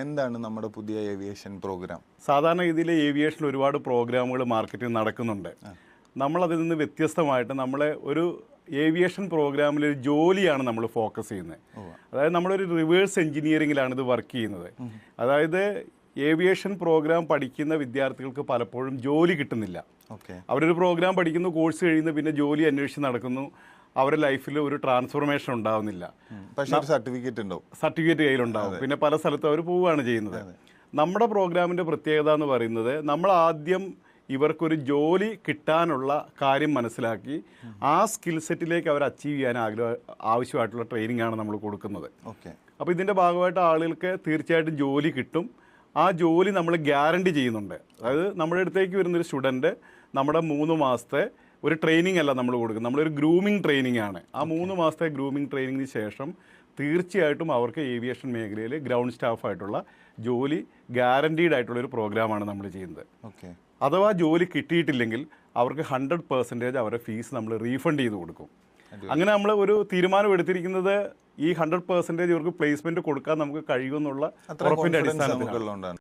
എന്താണ് നമ്മുടെ പുതിയ ഏവിയേഷൻ പ്രോഗ്രാം? സാധാരണ രീതിയിൽ ഏവിയേഷനിൽ ഒരുപാട് പ്രോഗ്രാമുകൾ മാർക്കറ്റിൽ നടക്കുന്നുണ്ട്. നമ്മളതിൽ നിന്ന് വ്യത്യസ്തമായിട്ട് നമ്മളെ ഒരു ഏവിയേഷൻ പ്രോഗ്രാമിൽ ഒരു ജോലിയാണ് നമ്മൾ ഫോക്കസ് ചെയ്യുന്നത്. അതായത് നമ്മളൊരു റിവേഴ്സ് എഞ്ചിനീയറിങ്ങിലാണ് ഇത് വർക്ക് ചെയ്യുന്നത്. അതായത് ഏവിയേഷൻ പ്രോഗ്രാം പഠിക്കുന്ന വിദ്യാർത്ഥികൾക്ക് പലപ്പോഴും ജോലി കിട്ടുന്നില്ല. അവരൊരു പ്രോഗ്രാം പഠിക്കുന്നു, കോഴ്സ് കഴിയുന്നു, പിന്നെ ജോലി അന്വേഷിച്ച് നടക്കുന്നു. അവരുടെ ലൈഫിൽ ഒരു ട്രാൻസ്ഫോർമേഷൻ ഉണ്ടാവുന്നില്ല. പക്ഷേ സർട്ടിഫിക്കറ്റ് കയ്യിലുണ്ടാവും, പിന്നെ പല സ്ഥലത്തും അവർ പോവുകയാണ് ചെയ്യുന്നത്. നമ്മുടെ പ്രോഗ്രാമിൻ്റെ പ്രത്യേകത എന്ന് പറയുന്നത് നമ്മൾ ആദ്യം ഇവർക്കൊരു ജോലി കിട്ടാനുള്ള കാര്യം മനസ്സിലാക്കി ആ സ്കിൽ സെറ്റിലേക്ക് അവർ അച്ചീവ് ചെയ്യാൻ ആവശ്യമായിട്ടുള്ള ട്രെയിനിങ് ആണ് നമ്മൾ കൊടുക്കുന്നത്. അപ്പോൾ ഇതിൻ്റെ ഭാഗമായിട്ട് ആളുകൾക്ക് തീർച്ചയായിട്ടും ജോലി കിട്ടും. ആ ജോലി നമ്മൾ ഗ്യാരണ്ടി ചെയ്യുന്നുണ്ട്. അതായത് നമ്മുടെ അടുത്തേക്ക് വരുന്നൊരു സ്റ്റുഡൻറ്റ് നമ്മുടെ 3 മാസത്തെ ഒരു ട്രെയിനിങ് അല്ല നമ്മൾ കൊടുക്കുന്നത്, നമ്മളൊരു ഗ്രൂമിങ് ട്രെയിനിങ് ആണ്. ആ 3 മാസത്തെ ഗ്രൂമിങ് ട്രെയിനിങ്ങിന് ശേഷം തീർച്ചയായിട്ടും അവർക്ക് ഏവിയേഷൻ മേഖലയിൽ ഗ്രൗണ്ട് സ്റ്റാഫായിട്ടുള്ള ജോലി ഗ്യാരണ്ടീഡ് ആയിട്ടുള്ളൊരു പ്രോഗ്രാമാണ് നമ്മൾ ചെയ്യുന്നത്. അഥവാ ജോലി കിട്ടിയിട്ടില്ലെങ്കിൽ അവർക്ക് 100% അവരുടെ ഫീസ് നമ്മൾ റീഫണ്ട് ചെയ്ത് കൊടുക്കും. അങ്ങനെ നമ്മൾ ഒരു തീരുമാനം എടുത്തിരിക്കുന്നത് ഈ 100% ഇവർക്ക് പ്ലേസ്മെൻറ്റ് കൊടുക്കാൻ നമുക്ക് കഴിയുമെന്നുള്ള ഉറപ്പിൻ്റെ അടിസ്ഥാനത്തിലാണ്.